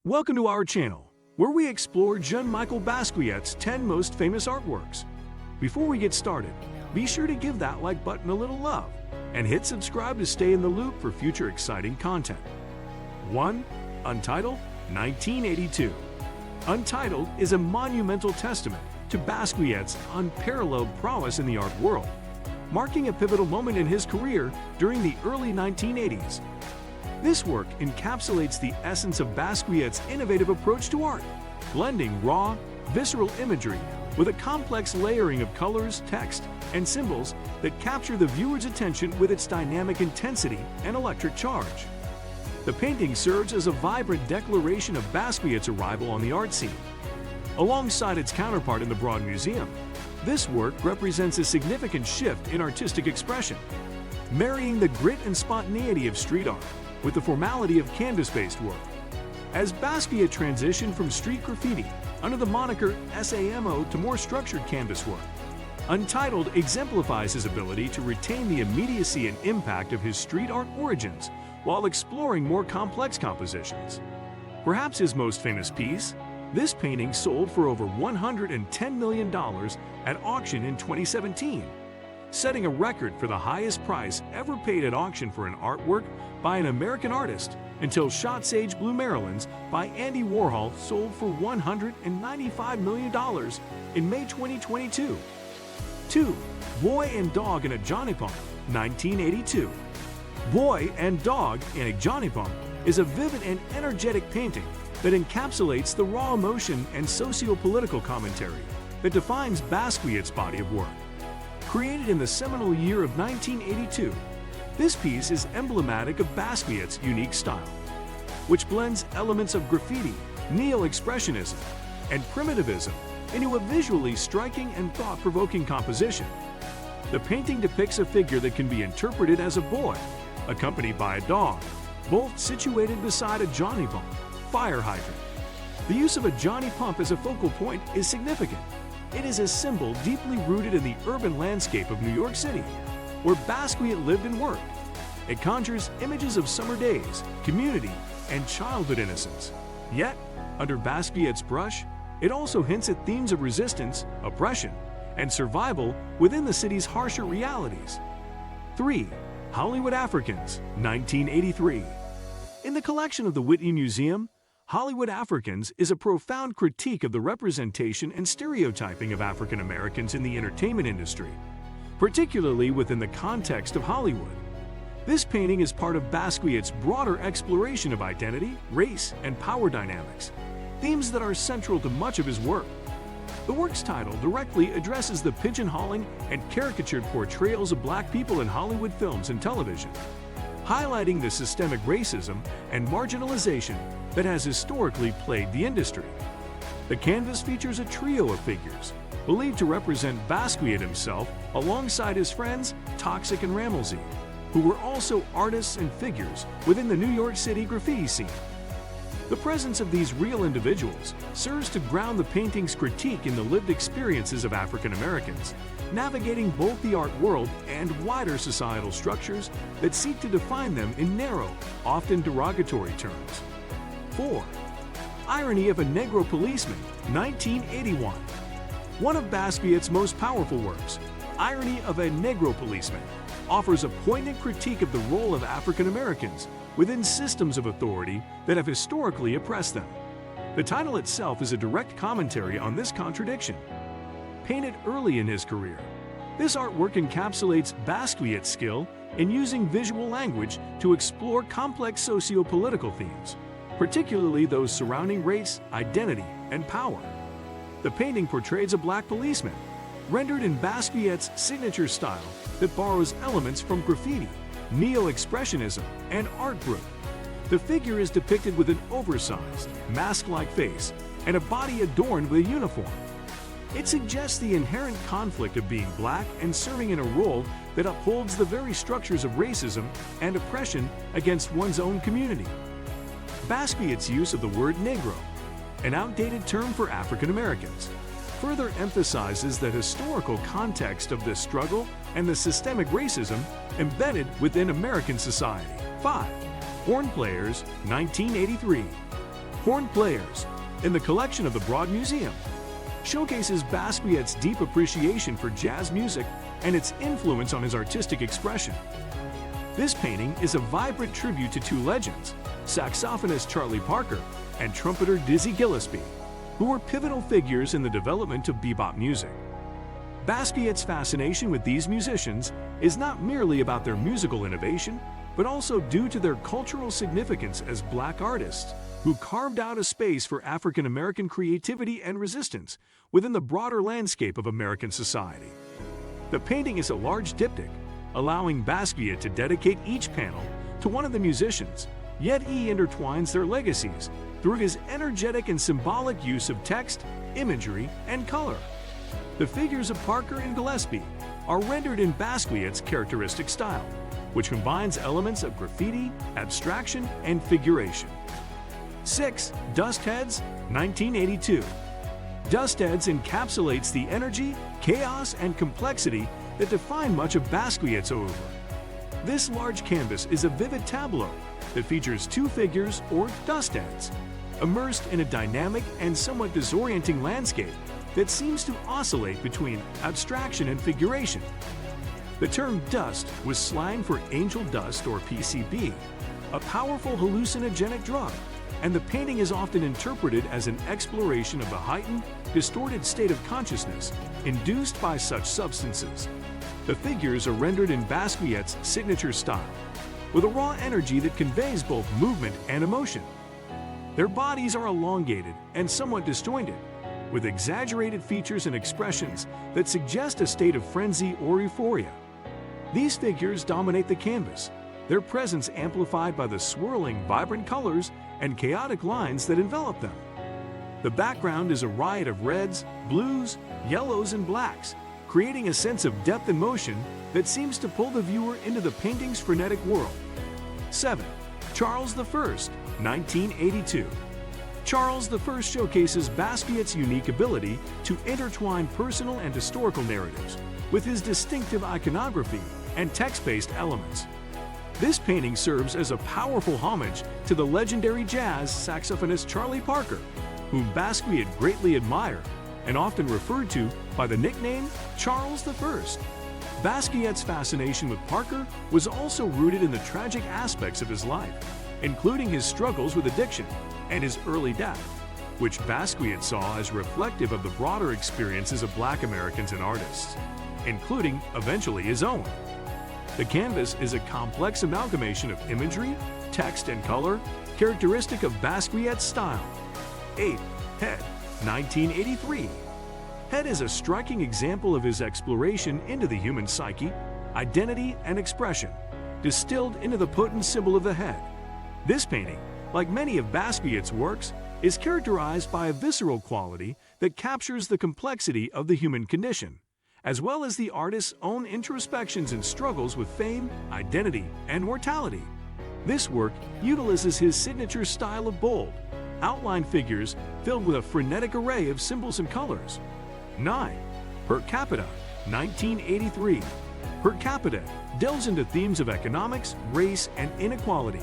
Welcome to our channel, where we explore Jean-Michel Basquiat's 10 most famous artworks. Before we get started, be sure to give that like button a little love and hit subscribe to stay in the loop for future exciting content. 1. Untitled, 1982. Untitled is a monumental testament to Basquiat's unparalleled prowess in the art world, marking a pivotal moment in his career during the early 1980s. This work encapsulates the essence of Basquiat's innovative approach to art, blending raw, visceral imagery with a complex layering of colors, text, and symbols that capture the viewer's attention with its dynamic intensity and electric charge. The painting serves as a vibrant declaration of Basquiat's arrival on the art scene. Alongside its counterpart in the Broad Museum, this work represents a significant shift in artistic expression, marrying the grit and spontaneity of street art with the formality of canvas-based work. As Basquiat transitioned from street graffiti under the moniker SAMO to more structured canvas work, Untitled exemplifies his ability to retain the immediacy and impact of his street art origins while exploring more complex compositions. Perhaps his most famous piece, this painting sold for over $110 million at auction in 2017, setting a record for the highest price ever paid at auction for an artwork by an American artist until Shot Sage Blue Maryland's by Andy Warhol sold for $195 million in May 2022. 2. Boy and Dog in a Johnny Pump, 1982. Boy and Dog in a Johnny Pump is a vivid and energetic painting that encapsulates the raw emotion and socio-political commentary that defines Basquiat's body of work. Created in the seminal year of 1982, this piece is emblematic of Basquiat's unique style, which blends elements of graffiti, Neo-Expressionism, and primitivism into a visually striking and thought-provoking composition. The painting depicts a figure that can be interpreted as a boy, accompanied by a dog, both situated beside a Johnny Pump fire hydrant. The use of a Johnny Pump as a focal point is significant. It is a symbol deeply rooted in the urban landscape of New York City, where Basquiat lived and worked. It conjures images of summer days, community, and childhood innocence. Yet, under Basquiat's brush, it also hints at themes of resistance, oppression, and survival within the city's harsher realities. 3. Hollywood Africans, 1983. In the collection of the Whitney Museum, Hollywood Africans is a profound critique of the representation and stereotyping of African Americans in the entertainment industry, particularly within the context of Hollywood. This painting is part of Basquiat's broader exploration of identity, race, and power dynamics, themes that are central to much of his work. The work's title directly addresses the pigeonholing and caricatured portrayals of Black people in Hollywood films and television, highlighting the systemic racism and marginalization that has historically plagued the industry. The canvas features a trio of figures, believed to represent Basquiat himself alongside his friends Toxic and Rammelsey, who were also artists and figures within the New York City graffiti scene. The presence of these real individuals serves to ground the painting's critique in the lived experiences of African Americans, navigating both the art world and wider societal structures that seek to define them in narrow, often derogatory terms. 4. Irony of a Negro Policeman, 1981. One of Basquiat's most powerful works, Irony of a Negro Policeman, offers a poignant critique of the role of African Americans within systems of authority that have historically oppressed them. The title itself is a direct commentary on this contradiction. Painted early in his career, this artwork encapsulates Basquiat's skill in using visual language to explore complex socio-political themes, particularly those surrounding race, identity, and power. The painting portrays a Black policeman, rendered in Basquiat's signature style that borrows elements from graffiti, Neo-Expressionism, and art group. The figure is depicted with an oversized, mask-like face and a body adorned with a uniform. It suggests the inherent conflict of being Black and serving in a role that upholds the very structures of racism and oppression against one's own community. Basquiat's use of the word Negro, an outdated term for African Americans, further emphasizes the historical context of this struggle and the systemic racism embedded within American society. 5. Horn Players, 1983. Horn Players, in the collection of the Broad Museum, showcases Basquiat's deep appreciation for jazz music and its influence on his artistic expression. This painting is a vibrant tribute to two legends, saxophonist Charlie Parker and trumpeter Dizzy Gillespie, who were pivotal figures in the development of bebop music. Basquiat's fascination with these musicians is not merely about their musical innovation, but also due to their cultural significance as Black artists who carved out a space for African American creativity and resistance within the broader landscape of American society. The painting is a large diptych, allowing Basquiat to dedicate each panel to one of the musicians, yet he intertwines their legacies through his energetic and symbolic use of text, imagery, and color. The figures of Parker and Gillespie are rendered in Basquiat's characteristic style, which combines elements of graffiti, abstraction, and figuration. 6. Dust Heads, 1982. Dust Heads encapsulates the energy, chaos, and complexity that define much of Basquiat's oeuvre. This large canvas is a vivid tableau that features two figures, or dust heads, immersed in a dynamic and somewhat disorienting landscape that seems to oscillate between abstraction and figuration. The term dust was slang for angel dust, or PCB, a powerful hallucinogenic drug, and the painting is often interpreted as an exploration of the heightened, distorted state of consciousness induced by such substances. The figures are rendered in Basquiat's signature style, with a raw energy that conveys both movement and emotion. Their bodies are elongated and somewhat disjointed, with exaggerated features and expressions that suggest a state of frenzy or euphoria. These figures dominate the canvas, their presence amplified by the swirling, vibrant colors and chaotic lines that envelop them. The background is a riot of reds, blues, yellows, and blacks, creating a sense of depth and motion that seems to pull the viewer into the painting's frenetic world. 7. Charles I, 1982. Charles I showcases Basquiat's unique ability to intertwine personal and historical narratives with his distinctive iconography and text-based elements. This painting serves as a powerful homage to the legendary jazz saxophonist Charlie Parker, whom Basquiat greatly admired and often referred to by the nickname Charles I. Basquiat's fascination with Parker was also rooted in the tragic aspects of his life, including his struggles with addiction and his early death, which Basquiat saw as reflective of the broader experiences of Black Americans and artists, including eventually his own. The canvas is a complex amalgamation of imagery, text, and color, characteristic of Basquiat's style. 8. Head, 1983. Head is a striking example of his exploration into the human psyche, identity, and expression, distilled into the potent symbol of the head. This painting, like many of Basquiat's works, is characterized by a visceral quality that captures the complexity of the human condition, as well as the artist's own introspections and struggles with fame, identity, and mortality. This work utilizes his signature style of bold, outlined figures filled with a frenetic array of symbols and colors. 9. Per Capita, 1983. Per Capita delves into themes of economics, race, and inequality,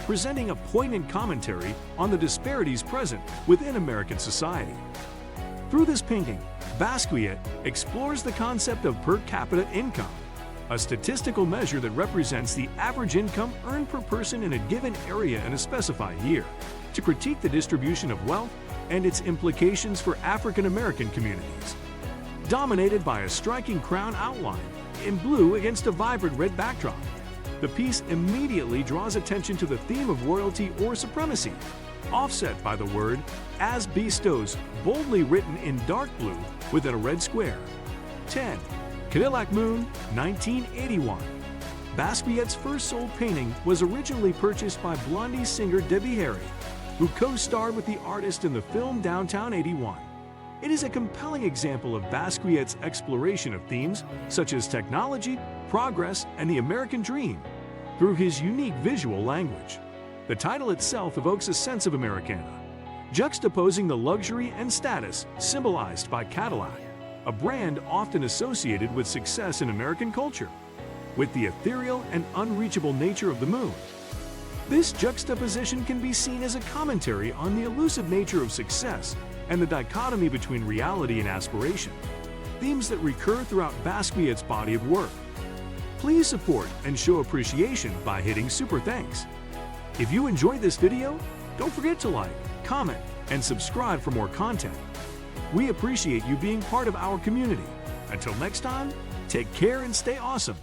presenting a poignant commentary on the disparities present within American society. Through this painting, Basquiat explores the concept of per capita income, a statistical measure that represents the average income earned per person in a given area in a specified year, to critique the distribution of wealth and its implications for African American communities. Dominated by a striking crown outline in blue against a vibrant red backdrop, the piece immediately draws attention to the theme of royalty or supremacy, offset by the word "as bestows," boldly written in dark blue within a red square. 10. Cadillac Moon, 1981. Basquiat's first sold painting was originally purchased by Blondie singer Debbie Harry, who co-starred with the artist in the film Downtown 81. It is a compelling example of Basquiat's exploration of themes such as technology, progress, and the American dream through his unique visual language. The title itself evokes a sense of Americana, juxtaposing the luxury and status symbolized by Cadillac, a brand often associated with success in American culture, with the ethereal and unreachable nature of the moon. This juxtaposition can be seen as a commentary on the elusive nature of success and the dichotomy between reality and aspiration, themes that recur throughout Basquiat's body of work. Please support and show appreciation by hitting super thanks. If you enjoyed this video, don't forget to like, comment, and subscribe for more content. We appreciate you being part of our community. Until next time, take care and stay awesome.